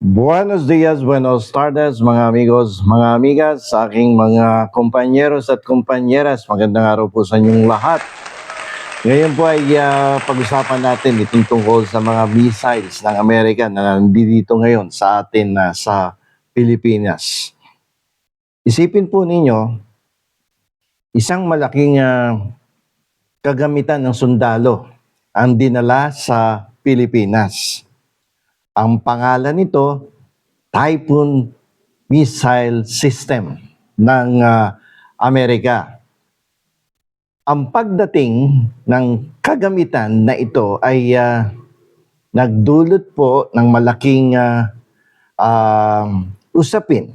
Buenos dias, buenos tardes, mga amigos, mga amigas, sa aking mga kompanyeros at kompanyeras. Magandang araw po sa inyong lahat. Ngayon po ay pag-usapan natin itong tungkol sa mga missiles ng Amerika na nandito ngayon sa atin sa Pilipinas. Isipin po ninyo, isang malaking kagamitan ng sundalo ang dinala sa Pilipinas. Ang pangalan nito, Typhoon Missile System ng Amerika. Ang pagdating ng kagamitan na ito ay nagdulot po ng malaking usapin,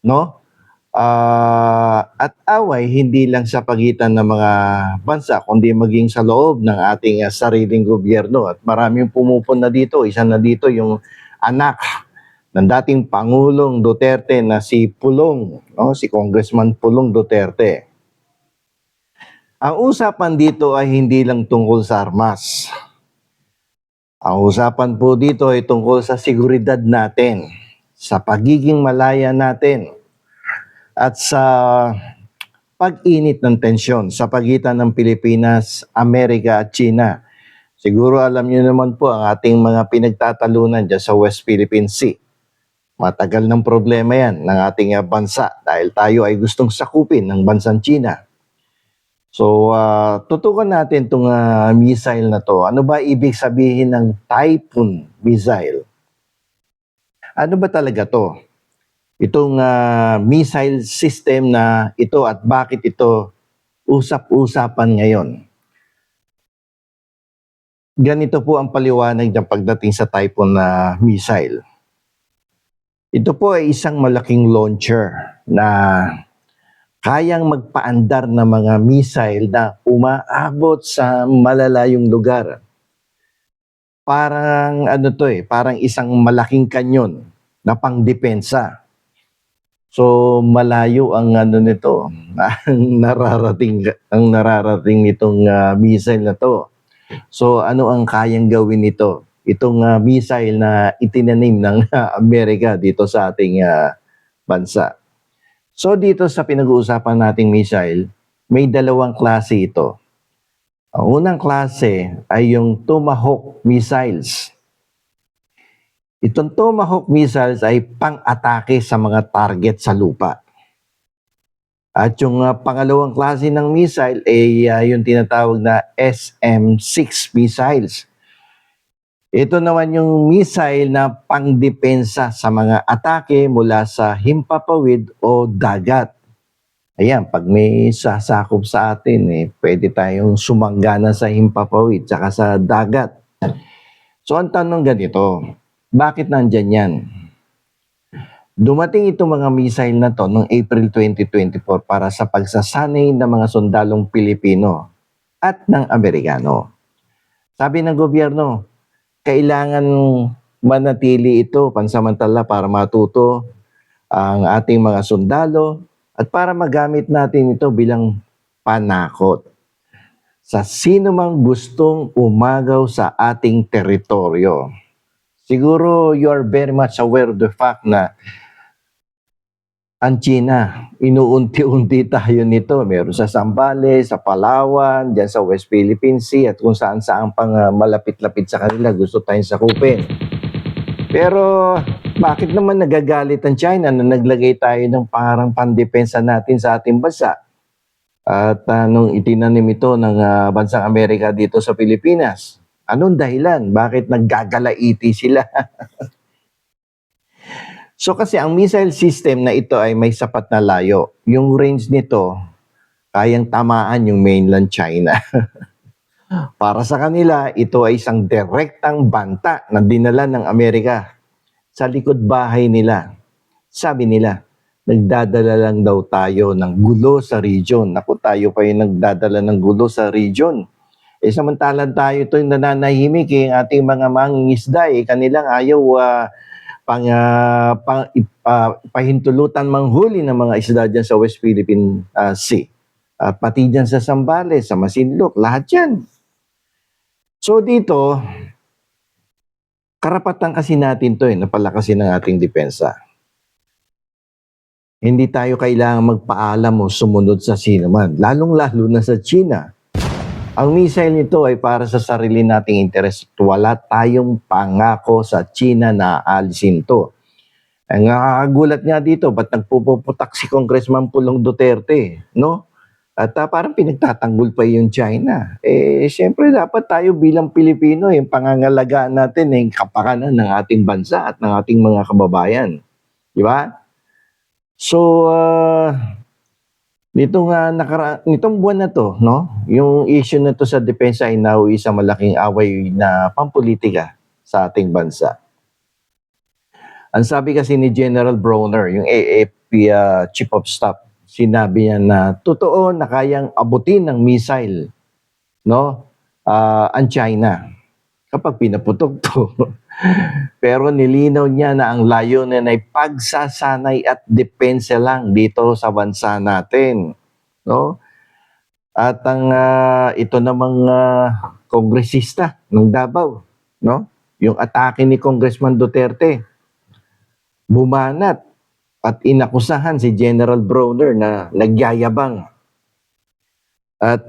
no? At away hindi lang sa pagitan ng mga bansa kundi maging sa loob ng ating sariling gobyerno, at maraming pumupunta dito. Isa na dito yung anak ng dating Pangulong Duterte na si Pulong, no? Si Congressman Pulong Duterte. Ang usapan dito ay hindi lang tungkol sa armas. Ang usapan po dito ay tungkol sa seguridad natin, sa pagiging malaya natin, at sa pag-init ng tensyon sa pagitan ng Pilipinas, Amerika at China. Siguro alam niyo naman po ang ating mga pinagtatalunan dyan sa West Philippine Sea. Matagal ng problema yan ng ating bansa dahil tayo ay gustong sakupin ng bansang China. So, tutukan natin itong missile na to. Ano ba ibig sabihin ng Typhoon missile? Ano ba talaga to? Itong missile system na ito at bakit ito usap-usapan ngayon? Ganito po ang paliwanag ng pagdating sa Typhoon na missile. Ito po ay isang malaking launcher na kayang magpaandar ng mga missile na umaabot sa malalayong lugar. Parang parang isang malaking kanyon na pangdepensa. So malayo ang nito, ang nararating nitong missile na to. So ano ang kayang gawin nito? Itong missile na itinanim ng Amerika dito sa ating bansa. So dito sa pinag-uusapan nating missile, may dalawang klase ito. Ang unang klase ay yung Tomahawk missiles. Itong Tomahawk missiles ay pang-atake sa mga target sa lupa. At yung pangalawang klase ng missile ay yung tinatawag na SM-6 missiles. Ito naman yung missile na pangdepensa sa mga atake mula sa himpapawid o dagat. Ayan, pag may sasakop sa atin, pwede tayong sumanggana sa himpapawid tsaka sa dagat. So ang tanong ganito, bakit nandyan yan? Dumating itong mga missile na to noong April 2024 para sa pagsasanay ng mga sundalong Pilipino at ng Amerikano. Sabi ng gobyerno, kailangan manatili ito pansamantala para matuto ang ating mga sundalo at para magamit natin ito bilang panakot sa sino mang gustong umagaw sa ating teritoryo. Siguro you are very much aware of the fact na ang China, inuunti-unti tayo nito. Meron sa Zambales, sa Palawan, dyan sa West Philippine Sea, at kung saan-saan pang malapit-lapit sa kanila, gusto tayong sakupin. Pero bakit naman nagagalit ang China na naglagay tayo ng parang pandepensa natin sa ating bansa? At nung itinanim ito ng bansang Amerika dito sa Pilipinas, anong dahilan? Bakit naggagalaiti sila? So kasi ang missile system na ito ay may sapat na layo. Yung range nito, kayang tamaan yung mainland China. Para sa kanila, ito ay isang direktang banta na dinala ng Amerika sa likod bahay nila. Sabi nila, nagdadala lang daw tayo ng gulo sa region. Naku, tayo pa yung nagdadala ng gulo sa region. Samantalang tayo ito yung nananahimik, ang ating mga mangingisda, kanilang ayaw pahintulutan manghuli ng mga isda dyan sa West Philippine Sea. Pati dyan sa Zambales, sa Masinloc, lahat yan. So dito, Karapatan kasi natin 'to, na palakasin ang ating depensa. Hindi tayo kailangang magpaalam o sumunod sa sinuman, lalong-lalo na sa China. Ang missile nito ay para sa sarili nating interes at wala tayong pangako sa China na aalisin 'to. Ang nakakagulat nga dito, ba't nagpupuputak si Congressman Pulong Duterte, no? At parang pinagtatanggol pa yung China. Siyempre dapat tayo bilang Pilipino, yung pangangalagaan natin yung kapakanan ng ating bansa at ng ating mga kababayan. Di ba? So, nitong buwan na to, no? Yung issue na to sa depensa ay nauwi sa malaking away na pampolitika sa ating bansa. Ang sabi kasi ni General Bronner, yung AFP Chief of Staff, sinabi niya na totoo na kayang abutin ng missile, no? Ang China kapag pinaputok to. Pero nilinaw niya na ang layunin ay pagsasanay at depensa lang dito sa bansa natin, no? At ang ito namang kongresista ng Davao, no? Yung atake ni Congressman Duterte, bumanat at inakusahan si General Bronner na nagyayabang at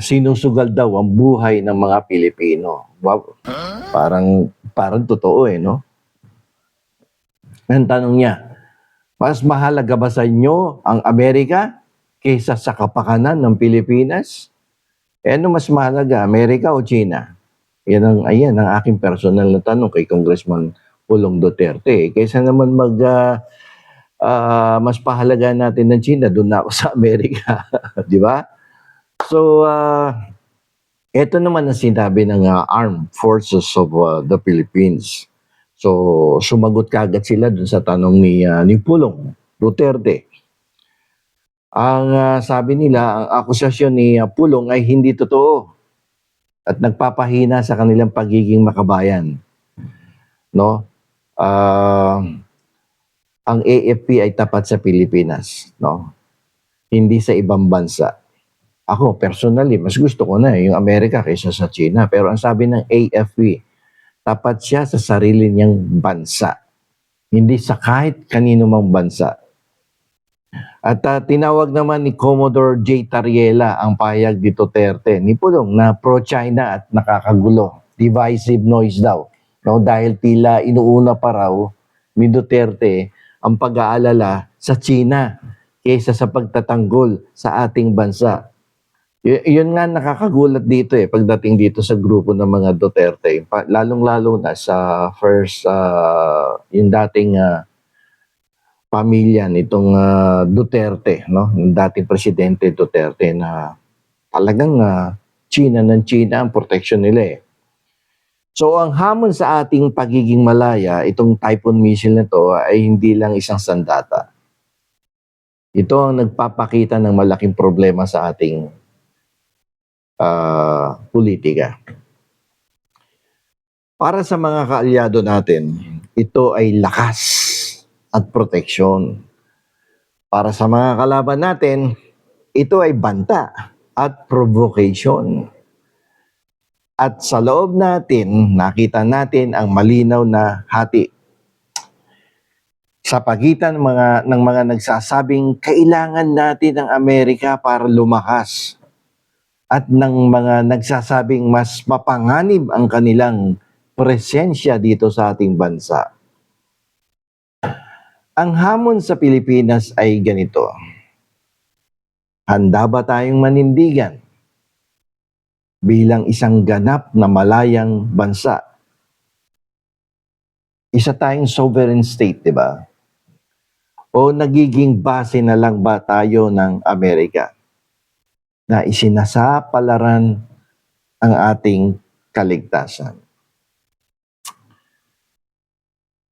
sinusugal daw ang buhay ng mga Pilipino. Wow, parang totoo no? Ang tanong niya, mas mahalaga ba sa inyo ang Amerika kaysa sa kapakanan ng Pilipinas? Ano mas mahalaga, Amerika o China? Ayan ang aking personal na tanong kay Congressman Pulong Duterte. Kaysa naman mas pahalaga natin ng China, doon na ako sa Amerika. Di ba? So, ito naman ang sinabi ng Armed Forces of the Philippines. So, sumagot kagad sila dun sa tanong ni Pulong Duterte. Ang sabi nila, ang akusasyon ni Pulong ay hindi totoo at nagpapahina sa kanilang pagiging makabayan. No? Ang AFP ay tapat sa Pilipinas, no? Hindi sa ibang bansa. Ako, personally, mas gusto ko na yung Amerika kaysa sa China. Pero ang sabi ng AFP, tapat siya sa sarili niyang bansa. Hindi sa kahit kanino mang bansa. At tinawag naman ni Commodore J. Tariela ang pahayag ni Duterte ni Pulong na pro-China at nakakagulo. Divisive noise daw. No? Dahil tila inuuna pa raw ni Duterte ang pag-aalala sa China kaysa sa pagtatanggol sa ating bansa. Yun nga nakakagulat dito pagdating dito sa grupo ng mga Duterte, lalong-lalo na sa first, yung dating pamilya nitong Duterte, no? Yung dating presidente Duterte na talagang China ng China ang protection nila So ang hamon sa ating pagiging malaya, itong Typhoon missile na to ay hindi lang isang sandata. Ito ang nagpapakita ng malaking problema sa ating politika. Para sa mga kaalyado natin, ito ay lakas at proteksyon. Para sa mga kalaban natin, ito ay banta at provocation. At sa loob natin, nakita natin ang malinaw na hati sa pagitan ng mga nagsasabing kailangan natin ang Amerika para lumakas at ng mga nagsasabing mas mapanganib ang kanilang presensya dito sa ating bansa. Ang hamon sa Pilipinas ay ganito. Handa ba tayong manindigan bilang isang ganap na malayang bansa? Isa tayong sovereign state, di ba? O nagiging base na lang ba tayo ng Amerika na isinasapalaran ang ating kaligtasan?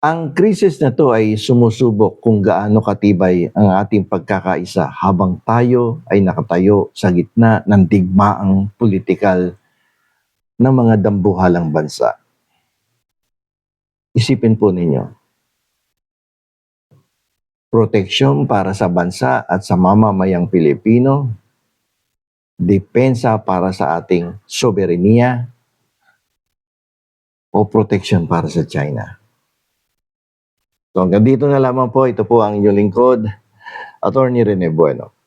Ang krisis na to ay sumusubok kung gaano katibay ang ating pagkakaisa habang tayo ay nakatayo sa gitna ng digmaang politikal ng mga dambuhalang bansa. Isipin po ninyo, proteksyon para sa bansa at sa mamamayang Pilipino, depensa para sa ating soberenya, o protection para sa China. So hanggang dito na lamang po. Ito po ang inyong lingkod, Attorney Rene Bueno.